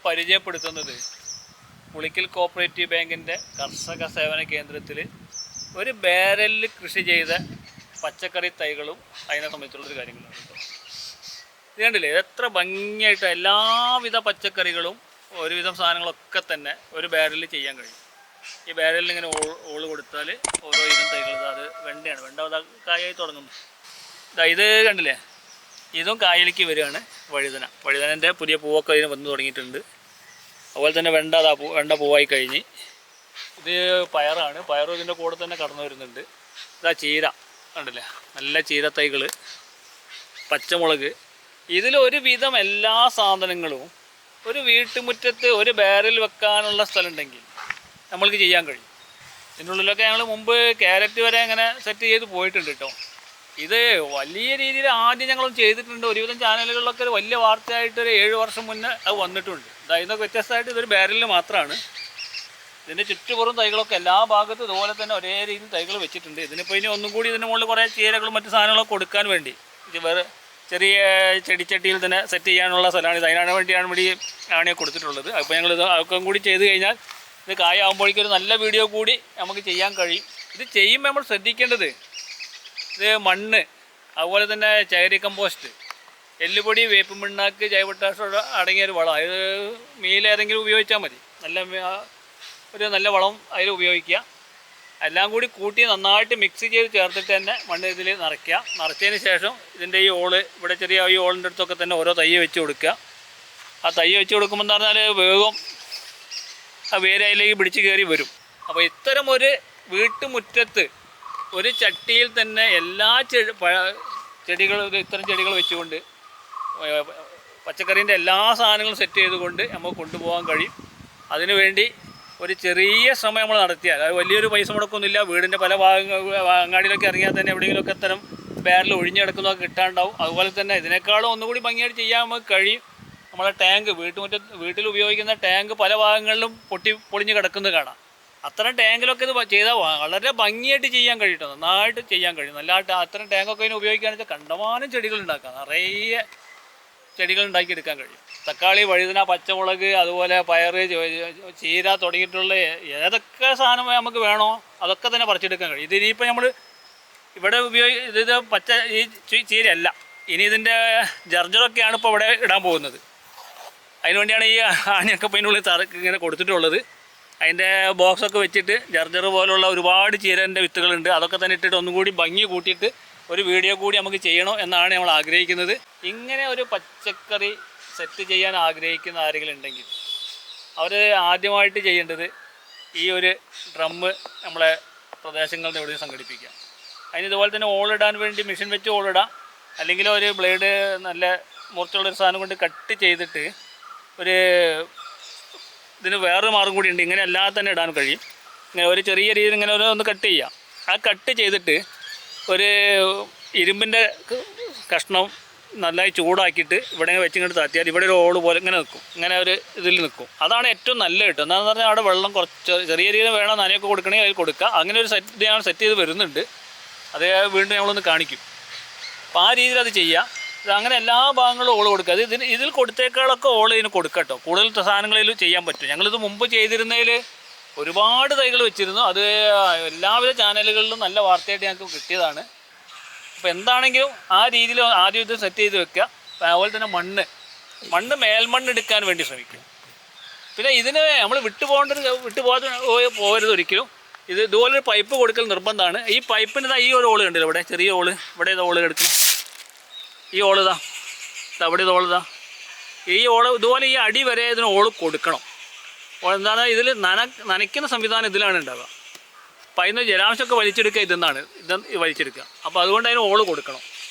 പരിചയപ്പെടുത്തുന്നത് പുളിക്കൽ കോഓപ്പറേറ്റീവ് ബാങ്കിൻ്റെ കർഷക സേവന കേന്ദ്രത്തിൽ ഒരു ബാരലിൽ കൃഷി ചെയ്ത പച്ചക്കറി തൈകളും അതിനെ സംബന്ധിച്ചുള്ളൊരു കാര്യങ്ങളാണ് കേട്ടോ. ഇത് കണ്ടില്ലേ, എത്ര ഭംഗിയായിട്ട് എല്ലാവിധ പച്ചക്കറികളും ഒരുവിധം സാധനങ്ങളൊക്കെ തന്നെ ഒരു ബാരലിൽ ചെയ്യാൻ കഴിയും. ഈ ബാരലിൽ ഇങ്ങനെ ഓള് കൊടുത്താൽ ഓരോ ഇനം തൈകൾ, അത് വെണ്ടയാണ്, വെണ്ട കായായി തുടങ്ങുന്നു. ഇത് കണ്ടില്ലേ, ഇതും കായലിലേക്ക് വരികയാണ്. വഴുതനൻ്റെ പുതിയ പൂവൊക്കെ ഇതിന് വന്ന് തുടങ്ങിയിട്ടുണ്ട്. അതുപോലെ തന്നെ വെണ്ട പൂവായി കഴിഞ്ഞ്. ഇത് പയറാണ്, പയറും ഇതിൻ്റെ കൂടെ തന്നെ കടന്നു വരുന്നുണ്ട്. ഇതാ ചീര കണ്ടില്ലേ, നല്ല ചീര തൈകൾ, പച്ചമുളക്. ഇതിലൊരുവിധം എല്ലാ സാധനങ്ങളും ഒരു വീട്ടുമുറ്റത്ത് ഒരു ബാരൽ വെക്കാനുള്ള സ്ഥലം ഉണ്ടെങ്കിൽ നമ്മൾക്ക് ചെയ്യാൻ കഴിയും. ഇതിനുള്ളിലൊക്കെ ഞങ്ങൾ മുമ്പ് ക്യാരറ്റ് വരെ അങ്ങനെ സെറ്റ് ചെയ്ത് പോയിട്ടുണ്ട് കേട്ടോ. ഇത് വലിയ രീതിയിൽ ആദ്യം ഞങ്ങളും ചെയ്തിട്ടുണ്ട്. ഒരുവിധം ചാനലുകളിലൊക്കെ ഒരു വലിയ വാർത്തയായിട്ട് ഒരു 7 വർഷം മുന്നേ അത് വന്നിട്ടുണ്ട്. ഇതൊക്കെ വ്യത്യസ്തമായിട്ട് ഇതൊരു ബാരലിൽ മാത്രമാണ്. ഇതിൻ്റെ ചുറ്റുപുറം തൈകളൊക്കെ എല്ലാ ഭാഗത്തും ഇതുപോലെ തന്നെ ഒരേ രീതിയിൽ തൈകൾ വെച്ചിട്ടുണ്ട്. ഇതിനിപ്പോൾ ഇനി ഒന്നും കൂടി ഇതിൻ്റെ മുകളിൽ കുറേ ചീരകളും മറ്റു സാധനങ്ങളൊക്കെ കൊടുക്കാൻ വേണ്ടി ഇത് വേറെ ചെറിയ ചെടിച്ചട്ടിയിൽ തന്നെ സെറ്റ് ചെയ്യാനുള്ള സ്ഥലമാണ്. ഇത് അതിനാണ് വേണ്ടിയാണ് ആണിയെ കൊടുത്തിട്ടുള്ളത്. അപ്പോൾ ഞങ്ങളിത് അതൊക്കെ കൂടി ചെയ്ത് കഴിഞ്ഞാൽ ഇത് കായാകുമ്പോഴേക്കും ഒരു നല്ല വീഡിയോ കൂടി നമുക്ക് ചെയ്യാൻ കഴിയും. ഇത് ചെയ്യുമ്പോൾ നമ്മൾ ശ്രദ്ധിക്കേണ്ടത് ഇത് മണ്ണ്, അതുപോലെ തന്നെ ചകിരി കമ്പോസ്റ്റ്, എല്ലുപൊടി, വേപ്പും പിണ്ണാക്ക്, ജൈവട്ടാസം അടങ്ങിയൊരു വളം. ഇത് മീലേതെങ്കിലും ഉപയോഗിച്ചാൽ മതി. ഒരു നല്ല വളം അതിൽ ഉപയോഗിക്കുക. എല്ലാം കൂടി കൂട്ടി നന്നായിട്ട് മിക്സ് ചെയ്ത് ചേർത്തിട്ട് തന്നെ മണ്ണ് ഇതിൽ നിറയ്ക്കുക. നിറച്ചതിന് ശേഷം ഇതിൻ്റെ ഈ ഓള്, ഇവിടെ ചെറിയ ഈ ഓളിൻ്റെ അടുത്തൊക്കെ തന്നെ ഓരോ തൈ വെച്ച് കൊടുക്കുക. ആ തൈ വെച്ച് കൊടുക്കുമ്പോൾ എന്ന് പറഞ്ഞാൽ വേഗം ആ വേര് അതിലേക്ക് പിടിച്ച് കയറി വരും. അപ്പോൾ ഇത്തരം ഒരു വീട്ടുമുറ്റത്ത് ഒരു ചട്ടിയിൽ തന്നെ എല്ലാ ഇത്തരം ചെടികൾ വെച്ചുകൊണ്ട് പച്ചക്കറീൻ്റെ എല്ലാ സാധനങ്ങളും സെറ്റ് ചെയ്തുകൊണ്ട് നമുക്ക് കൊണ്ടുപോകാൻ കഴിയും. അതിനുവേണ്ടി ഒരു ചെറിയ ശ്രമം നമ്മൾ നടത്തിയാൽ, അത് വലിയൊരു പൈസ മുടക്കൊന്നുമില്ല. വീടിൻ്റെ പല അങ്ങാടിയിലൊക്കെ ഇറങ്ങിയാൽ തന്നെ എവിടെയെങ്കിലുമൊക്കെ ഇത്തരം ബാരൽ ഒഴിഞ്ഞു കിടക്കുന്നതൊക്കെ കിട്ടാണ്ടാവും. അതുപോലെ തന്നെ ഇതിനേക്കാളും ഒന്നുകൂടി ഭംഗിയായിട്ട് ചെയ്യാൻ നമുക്ക് കഴിയും. നമ്മളെ ടാങ്ക്, വീട്ടിൽ ഉപയോഗിക്കുന്ന ടാങ്ക് പല ഭാഗങ്ങളിലും പൊളിഞ്ഞ് കിടക്കുന്നത് കാണാം. അത്തരം ടാങ്കിലൊക്കെ ഇത് ചെയ്താൽ വളരെ ഭംഗിയായിട്ട് ചെയ്യാൻ കഴിയും, നന്നായിട്ട് ചെയ്യാൻ കഴിയും. നല്ലതായിട്ട് അത്തരം ടാങ്കൊക്കെ ഇതിന് ഉപയോഗിക്കുകയാണെന്ന് വെച്ചാൽ കണ്ടമാനം ചെടികൾ ഉണ്ടാക്കാം, നിറയെ ചെടികൾ ഉണ്ടാക്കിയെടുക്കാൻ കഴിയും. തക്കാളി, വഴുതന, പച്ചമുളക്, അതുപോലെ പയറ്, ചീര തുടങ്ങിയിട്ടുള്ള ഏതൊക്കെ സാധനം നമുക്ക് വേണോ അതൊക്കെ തന്നെ പറിച്ചെടുക്കാൻ കഴിയും. ഇതിനിപ്പോൾ നമ്മൾ ഇവിടെ ഇത് ഈ ചീരയല്ല, ഇനി ഇതിൻ്റെ ജർജറൊക്കെയാണ് ഇപ്പോൾ ഇവിടെ ഇടാൻ പോകുന്നത്. അതിനുവേണ്ടിയാണ് ഈ ആണിയൊക്കെ ഇപ്പോൾ ഇതിനുള്ളിൽ ഇങ്ങനെ കൊടുത്തിട്ടുള്ളത്. അതിൻ്റെ ബോക്സൊക്കെ വെച്ചിട്ട് ജർജർ പോലുള്ള ഒരുപാട് ചീരൻ്റെ വിത്തുകളുണ്ട്. അതൊക്കെ തന്നെ ഇട്ടിട്ട് ഒന്നും കൂടി ഭംഗി കൂട്ടിയിട്ട് ഒരു വീഡിയോ കൂടി നമുക്ക് ചെയ്യണം എന്നാണ് നമ്മൾ ആഗ്രഹിക്കുന്നത്. ഇങ്ങനെ ഒരു പച്ചക്കറി സെറ്റ് ചെയ്യാൻ ആഗ്രഹിക്കുന്ന ആരെങ്കിലും ഉണ്ടെങ്കിൽ അവർ ആദ്യമായിട്ട് ചെയ്യേണ്ടത് ഈ ഒരു ഡ്രമ്മ് നമ്മളെ പ്രദേശങ്ങളുടെ എവിടെയും സംഘടിപ്പിക്കുക. അതിന് ഇതുപോലെ തന്നെ ഓളിടാൻ വേണ്ടി മെഷീൻ വെച്ച് ഓളിടാം, അല്ലെങ്കിൽ ഒരു ബ്ലേഡ് നല്ല മുറിച്ചുള്ളൊരു സാധനം കൊണ്ട് കട്ട് ചെയ്തിട്ട് ഇതിന് വേറൊരു മാർഗം കൂടി ഉണ്ട്. ഇങ്ങനെ അല്ലാതെ തന്നെ ഇടാൻ കഴിയും. ഇങ്ങനെ ഒരു ചെറിയ രീതിയിൽ ഇങ്ങനെ ഒന്ന് കട്ട് ചെയ്യാം. ആ കട്ട് ചെയ്തിട്ട് ഒരു ഇരുമ്പിൻ്റെ കഷ്ണം നന്നായി ചൂടാക്കിയിട്ട് ഇവിടെ വെച്ചിങ്ങോട്ട് താത്തിയാൽ ഇവിടെ ഒരു ഓള് പോലെ ഇങ്ങനെ നിൽക്കും, ഇങ്ങനെ ഒരു ഇതിൽ നിൽക്കും. അതാണ് ഏറ്റവും നല്ല കിട്ടും. എന്താണെന്ന് പറഞ്ഞാൽ അവിടെ വെള്ളം കുറച്ച് ചെറിയ രീതിയിൽ വേണം, നനയൊക്കെ കൊടുക്കണമെങ്കിൽ അതിൽ കൊടുക്കുക. അങ്ങനെ ഒരു ഞാൻ സെറ്റ് ചെയ്ത് വരുന്നുണ്ട്, അത് വീണ്ടും നമ്മളൊന്ന് കാണിക്കും. അപ്പോൾ ആ രീതിയിൽ അത് ചെയ്യാം. അങ്ങനെ എല്ലാ ഭാഗങ്ങളും ഓള് കൊടുക്കുക. ഇതിൽ കൊടുത്തേക്കാളൊക്കെ ഓള് ഇതിന് കൊടുക്കുക കേട്ടോ. കൂടുതൽ സാധനങ്ങളിൽ ചെയ്യാൻ പറ്റും. ഞങ്ങളിത് മുമ്പ് ചെയ്തിരുന്നതിൽ ഒരുപാട് തൈകൾ വെച്ചിരുന്നു. അത് എല്ലാവിധ ചാനലുകളിലും നല്ല വാർത്തയായിട്ട് ഞങ്ങൾക്ക് കിട്ടിയതാണ്. അപ്പോൾ എന്താണെങ്കിലും ആ രീതിയിൽ ആദ്യം ഇത് സെറ്റ് ചെയ്ത് വെക്കുക. അതുപോലെ തന്നെ മണ്ണ് മേൽമണ്ണ് എടുക്കാൻ വേണ്ടി ശ്രമിക്കുക. പിന്നെ ഇതിന് നമ്മൾ പോകരുത് ഒരിക്കലും. ഇതുപോലൊരു പൈപ്പ് കൊടുക്കൽ നിർബന്ധമാണ്. ഈ പൈപ്പിന് ഈ ഒരു ഓള് കണ്ടില്ല, ഇവിടെ ചെറിയ ഓള്, ഇവിടെ ഇത് ഓള് കിടക്കും. ഈ ഓളിതാ, അവിടെ ഇത് ഓളിതാ. ഈ ഓള് ഇതുപോലെ ഈ അടി വരെ ഇതിന് ഓള് കൊടുക്കണം. എന്താണ് ഇതിൽ നനയ്ക്കുന്ന സംവിധാനം ഇതിലാണ് ഉണ്ടാവുക. അപ്പം അതിന് ജലാംശമൊക്കെ വലിച്ചെടുക്കുക ഇത് വലിച്ചെടുക്കുക. അപ്പോൾ അതുകൊണ്ട് അതിന് ഓള് കൊടുക്കണം.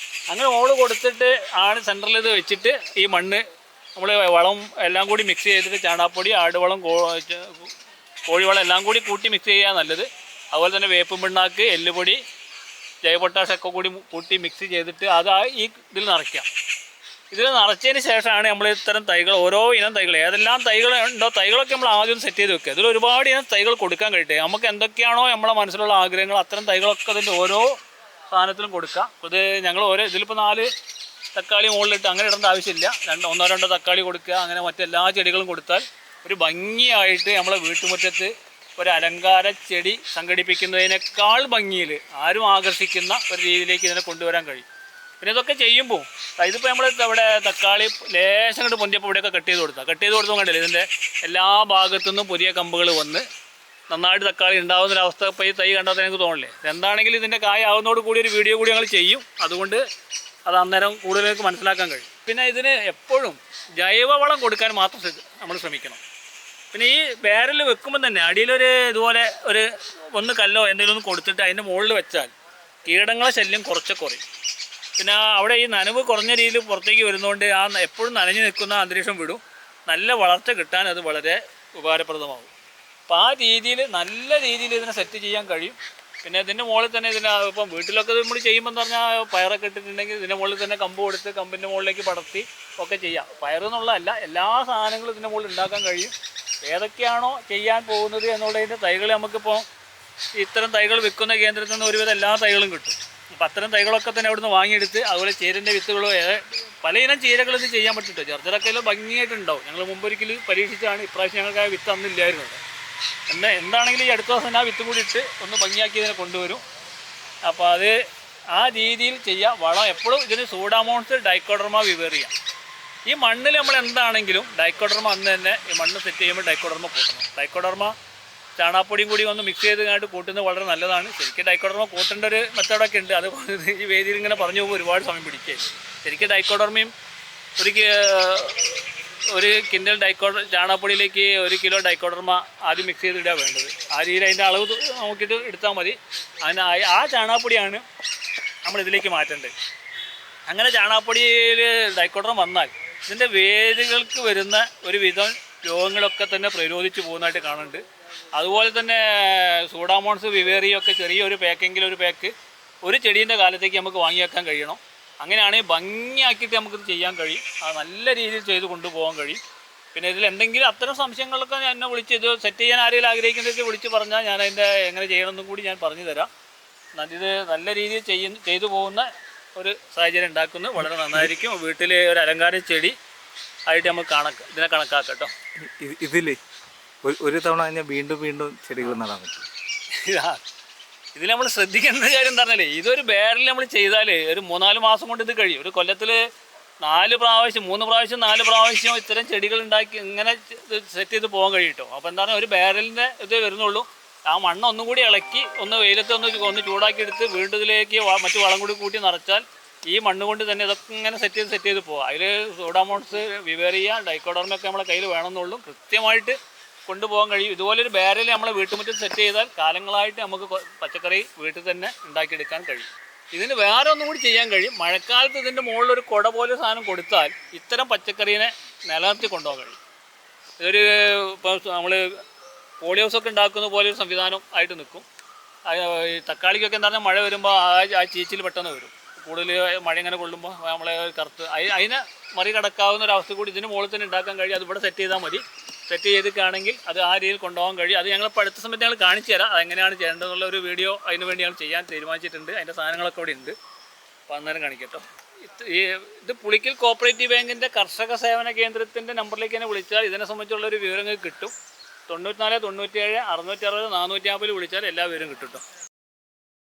അങ്ങനെ ഓള് കൊടുത്തിട്ട് ആണ് സെൻറ്ററിൽ ഇത് വെച്ചിട്ട് ഈ മണ്ണ് നമ്മൾ വളം എല്ലാം കൂടി മിക്സ് ചെയ്തിട്ട് ചാണകപ്പൊടി, ആടുവളം, കോഴിവളം എല്ലാം കൂടി കൂട്ടി മിക്സ് ചെയ്യുക നല്ലത്. അതുപോലെ തന്നെ വേപ്പും പിണ്ണാക്ക്, എല്ലുപൊടി, ജൈവപൊട്ടാഷൊക്കെ കൂടി കൂട്ടി മിക്സ് ചെയ്തിട്ട് അത് ഈ ഇതിൽ നിറയ്ക്കുക. ഇതിൽ നിറച്ചതിന് ശേഷമാണ് നമ്മൾ ഇത്തരം തൈകൾ, ഓരോ ഇനം തൈകൾ, ഏതെല്ലാം തൈകളുണ്ടോ തൈകളൊക്കെ നമ്മൾ ആദ്യം സെറ്റ് ചെയ്ത് വെക്കുക. ഇതിൽ ഒരുപാട് ഇനം തൈകൾ കൊടുക്കാൻ കഴിയട്ടെ. നമുക്ക് എന്തൊക്കെയാണോ നമ്മളെ മനസ്സിലുള്ള ആഗ്രഹങ്ങൾ അത്തരം തൈകളൊക്കെ അതിൻ്റെ ഓരോ സാധനത്തിലും കൊടുക്കുക. ഇത് ഞങ്ങൾ ഇതിലിപ്പോൾ തക്കാളി മുകളിലിട്ട് അങ്ങനെ ഇടേണ്ട ആവശ്യമില്ല. ഒന്നോ രണ്ടോ തക്കാളി കൊടുക്കുക, അങ്ങനെ മറ്റെല്ലാ ചെടികളും കൊടുത്താൽ ഒരു ഭംഗിയായിട്ട് നമ്മളെ വീട്ടുമുറ്റത്ത് ഒരു അലങ്കാര ചെടി സംഘടിപ്പിക്കുന്നതിനേക്കാൾ ഭംഗിയിൽ ആരും ആകർഷിക്കുന്ന ഒരു രീതിയിലേക്ക് ഇതിനെ കൊണ്ടുവരാൻ കഴിയും. പിന്നെ ഇതൊക്കെ ചെയ്യുമ്പോൾ ഇതിപ്പോൾ നമ്മൾ ഇവിടെ തക്കാളി ലേശം കൊണ്ട് പൊന്തിയപ്പോൾ ഇവിടെയൊക്കെ കട്ട് ചെയ്ത് കൊടുത്താൽ കണ്ടില്ലേ, ഇതിൻ്റെ എല്ലാ ഭാഗത്തു നിന്നും പുതിയ കമ്പുകൾ വന്ന് നന്നായിട്ട് തക്കാളി ഉണ്ടാകുന്നൊരവസ്ഥ ഇപ്പോൾ ഈ തൈ കണ്ടാൽ എനിക്ക് തോന്നില്ലേ. എന്താണെങ്കിലും ഇതിൻ്റെ കായ ആവുന്നതോട് കൂടി ഒരു വീഡിയോ കൂടി ഞങ്ങൾ ചെയ്യും, അതുകൊണ്ട് അത് അന്നേരം കൂടുതലേക്ക് മനസ്സിലാക്കാൻ കഴിയും. പിന്നെ ഇതിന് എപ്പോഴും ജൈവവളം കൊടുക്കാൻ മാത്രം നമ്മൾ ശ്രമിക്കണം. പിന്നെ ഈ ബാരൽ വെക്കുമ്പോൾ തന്നെ അടിയിലൊരു ഇതുപോലെ ഒന്ന് കല്ലോ എന്തെങ്കിലും ഒന്ന് കൊടുത്തിട്ട് അതിൻ്റെ മുകളിൽ വെച്ചാൽ കീടങ്ങളെ ശല്യം കുറച്ചൊക്കെ കുറയും. പിന്നെ അവിടെ ഈ നനവ് കുറഞ്ഞ രീതിയിൽ പുറത്തേക്ക് വരുന്നതുകൊണ്ട് എപ്പോഴും നനഞ്ഞു നിൽക്കുന്ന അന്തരീക്ഷം വിടും, നല്ല വളർച്ച കിട്ടാൻ അത് വളരെ ഉപകാരപ്രദമാകും. അപ്പോൾ ആ രീതിയിൽ നല്ല രീതിയിൽ ഇതിനെ സെറ്റ് ചെയ്യാൻ കഴിയും. പിന്നെ ഇതിൻ്റെ മുകളിൽ തന്നെ ഇപ്പം വീട്ടിലൊക്കെ നമ്മൾ ചെയ്യുമ്പോൾ എന്ന് പറഞ്ഞാൽ പയറൊക്കെ ഇട്ടിട്ടുണ്ടെങ്കിൽ ഇതിൻ്റെ മുകളിൽ തന്നെ കമ്പ് കൊടുത്ത് കമ്പിൻ്റെ മുകളിലേക്ക് പടർത്തി ഒക്കെ ചെയ്യാം. പയറെന്നുള്ളതല്ല, എല്ലാ സാധനങ്ങളും ഇതിൻ്റെ മുകളിൽ ഉണ്ടാക്കാൻ കഴിയും. ഏതൊക്കെയാണോ ചെയ്യാൻ പോകുന്നത് എന്നുള്ളതിൻ്റെ തൈകൾ നമുക്കിപ്പോൾ ഇത്തരം തൈകൾ വിൽക്കുന്ന കേന്ദ്രത്തിൽ നിന്ന് ഒരുവിധം എല്ലാ തൈകളും കിട്ടും. അപ്പം അത്തരം തൈകളൊക്കെ തന്നെ അവിടുന്ന് വാങ്ങിയെടുത്ത് അതുപോലെ ചീരൻ്റെ വിത്തുകളോ പലയിനം ചീരകൾ ഇത് ചെയ്യാൻ പറ്റിട്ടോ. ചെറുതിറക്കയിൽ ഭംഗിയായിട്ടുണ്ടാവും. ഞങ്ങൾ മുമ്പൊരിക്കൽ പരീക്ഷിച്ചാണ്, ഇപ്രാവശ്യം ഞങ്ങൾക്ക് ആ വിത്ത് അന്നില്ലായിരുന്നു. എന്താണെങ്കിലും ഈ അടുത്ത ദിവസം തന്നെ ആ വിത്ത് കൂടി ഇട്ട് ഒന്ന് ഭംഗിയാക്കി ഇതിനെ കൊണ്ടുവരും. അപ്പോൾ അത് ആ രീതിയിൽ ചെയ്യുക. വളം എപ്പോഴും ഇതിന് സൂഡാമോൺസ്, ഡൈക്കോഡർമ, വിവേറിയ. ഈ മണ്ണിൽ നമ്മൾ എന്താണെങ്കിലും ഡൈക്കോഡർമ അന്ന് തന്നെ ഈ മണ്ണ് സെറ്റ് ചെയ്യുമ്പോൾ ഡൈക്കോഡർമ കൂട്ടണം. ഡൈക്കോഡർമ ചാണാപ്പൊടിയും കൂടി ഒന്ന് മിക്സ് ചെയ്ത് കൂട്ടുന്നത് വളരെ നല്ലതാണ്. ശരിക്കും ഡൈക്കോഡർമ കൂട്ടേണ്ട ഒരു മെത്തേഡൊക്കെ ഉണ്ട്. അത് ഈ വേദിയിൽ ഇങ്ങനെ പറഞ്ഞു പോകുമ്പോൾ ഒരുപാട് സമയം പിടിക്കുക. ശരിക്കും ഡൈക്കോഡർമയും ഒരു കിൻഡൽ ചാണകപ്പൊടിയിലേക്ക് 1 കിലോ ഡൈക്കോഡർമ ആദ്യം മിക്സ് ചെയ്തിടുക വേണ്ടത്. ആ രീതിയിൽ അതിൻ്റെ അളവ് നോക്കിയിട്ട് എടുത്താൽ മതി. ആ ചാണകപ്പൊടിയാണ് നമ്മളിതിലേക്ക് മാറ്റേണ്ടത്. അങ്ങനെ ചാണകപ്പൊടിയിൽ ഡൈക്കോഡർമ വന്നാൽ ഇതിൻ്റെ വേരുകൾക്ക് വരുന്ന ഒരുവിധം രോഗങ്ങളൊക്കെ തന്നെ പ്രതിരോധിച്ച് പോകുന്നതായിട്ട് കാണുന്നുണ്ട്. അതുപോലെ തന്നെ സൂഡാമോൺസ്, വിവേറിയൊക്കെ ചെറിയൊരു പാക്കെങ്കിലും ഒരു പാക്ക് ഒരു ചെടീൻ്റെ കാലത്തേക്ക് നമുക്ക് വാങ്ങി വെക്കാൻ കഴിയണം. അങ്ങനെയാണെങ്കിൽ ഭംഗിയാക്കിയിട്ട് നമുക്കിത് ചെയ്യാൻ കഴിയും. അത് നല്ല രീതിയിൽ ചെയ്ത് കൊണ്ടുപോകാൻ കഴിയും. പിന്നെ ഇതിൽ എന്തെങ്കിലും അത്തരം സംശയങ്ങളൊക്കെ എന്നെ വിളിച്ച് ഇത് സെറ്റ് ചെയ്യാൻ ആരെങ്കിലും ആഗ്രഹിക്കുന്നതൊക്കെ വിളിച്ച് പറഞ്ഞാൽ ഞാൻ അതിൻ്റെ എങ്ങനെ ചെയ്യണമെന്നും കൂടി ഞാൻ പറഞ്ഞു തരാം. ഇത് നല്ല രീതിയിൽ ചെയ്തു പോകുന്ന ഒരു സാഹചര്യം ഉണ്ടാക്കുന്നത് വളരെ നന്നായിരിക്കും. വീട്ടിൽ ഒരു അലങ്കാര ചെടി ആയിട്ട് നമുക്ക് ഇതിനെ കണക്കാക്കാം കേട്ടോ. ഇതിൽ ഒരു തവണ കഴിഞ്ഞാൽ വീണ്ടും വീണ്ടും ചെടികൾ നടാൻ പറ്റും. ഇതിൽ നമ്മൾ ശ്രദ്ധിക്കേണ്ട കാര്യം എന്താ പറഞ്ഞാൽ ഇതൊരു ബാരലിൽ നമ്മൾ ചെയ്താൽ ഒരു 3-4 മാസം കൊണ്ട് ഇത് കഴിയും. ഒരു കൊല്ലത്തിൽ 3 പ്രാവശ്യം ഇത്തരം ചെടികൾ ഉണ്ടാക്കി ഇങ്ങനെ സെറ്റ് ചെയ്ത് പോകാൻ കഴിയും കേട്ടോ. അപ്പോൾ എന്താ പറയുക, ഒരു ബാരലിൻ്റെ ഇത് വരുന്നുള്ളൂ. ആ മണ്ണ് ഒന്നും കൂടി ഇളക്കി ഒന്ന് വെയിലത്ത് ഒന്ന് ചൂടാക്കി എടുത്ത് വീണ്ടും ഇതിലേക്ക് മറ്റു വളം കൂടി കൂട്ടി നിറച്ചാൽ ഈ മണ്ണ് കൊണ്ട് തന്നെ ഇതൊക്കെ ഇങ്ങനെ സെറ്റ് ചെയ്ത് പോകാം. അതിൽ സൂഡാമോൺസ്, വിവേറിയ, ഡൈക്കോഡർമയൊക്കെ നമ്മളെ കയ്യിൽ വേണമെന്നുള്ളൂ. കൃത്യമായിട്ട് കൊണ്ടുപോകാൻ കഴിയും. ഇതുപോലൊരു ബാരൽ നമ്മളെ വീട്ടുമുറ്റത്ത് സെറ്റ് ചെയ്താൽ കാലങ്ങളായിട്ട് നമുക്ക് പച്ചക്കറി വീട്ടിൽ തന്നെ ഉണ്ടാക്കിയെടുക്കാൻ കഴിയും. ഇതിന് വേറെ ഒന്നും കൂടി ചെയ്യാൻ കഴിയും. മഴക്കാലത്ത് ഇതിൻ്റെ മുകളിലൊരു കുട പോലെ സാധനം കൊടുത്താൽ ഇത്തരം പച്ചക്കറീനെ നിലനിർത്തി കൊണ്ടുപോകാൻ കഴിയും. ഇതൊരു ഇപ്പോൾ നമ്മൾ പോളി ഹൗസൊക്കെ ഉണ്ടാക്കുന്ന പോലെ ഒരു സംവിധാനം ആയിട്ട് നിൽക്കും. ഈ തക്കാളിക്കൊക്കെ എന്താ പറഞ്ഞാൽ മഴ വരുമ്പോൾ ആ ചീച്ചിൽ പെട്ടെന്ന് വരും. കൂടുതൽ മഴ ഇങ്ങനെ കൊള്ളുമ്പോൾ നമ്മളെ കറുത്ത് അതിനെ മറികടക്കാവുന്ന ഒരു അവസ്ഥ കൂടി ഇതിന് മുകളിൽ തന്നെ ഉണ്ടാക്കാൻ കഴിയും. അത് ഇവിടെ സെറ്റ് ചെയ്താൽ മതി. സെറ്റ് ചെയ്തിട്ടാണെങ്കിൽ അത് ആ രീതിയിൽ കൊണ്ടുപോകാൻ കഴിയും. അത് ഞങ്ങൾ അടുത്ത സമയത്ത് ഞങ്ങൾ കാണിച്ചു തരാം അതെങ്ങനെയാണ് ചെയ്യേണ്ടതെന്നുള്ള ഒരു വീഡിയോ അതിന് വേണ്ടി ഞങ്ങൾ ചെയ്യാൻ തീരുമാനിച്ചിട്ടുണ്ട്. അതിൻ്റെ സാധനങ്ങളൊക്കെ ഇവിടെ ഉണ്ട്. അപ്പോൾ അന്നേരം കാണിക്കട്ടോ. ഇത് പുളിക്കൽ കോപ്പറേറ്റീവ് ബാങ്കിൻ്റെ കർഷക സേവന കേന്ദ്രത്തിൻ്റെ നമ്പറിലേക്ക് തന്നെ വിളിച്ചാൽ ഇതിനെ സംബന്ധിച്ചുള്ളൊരു വിവരങ്ങൾ കിട്ടും. 94 97 660 450 വിളിച്ചാൽ എല്ലാ വിവരവും കിട്ടും കേട്ടോ.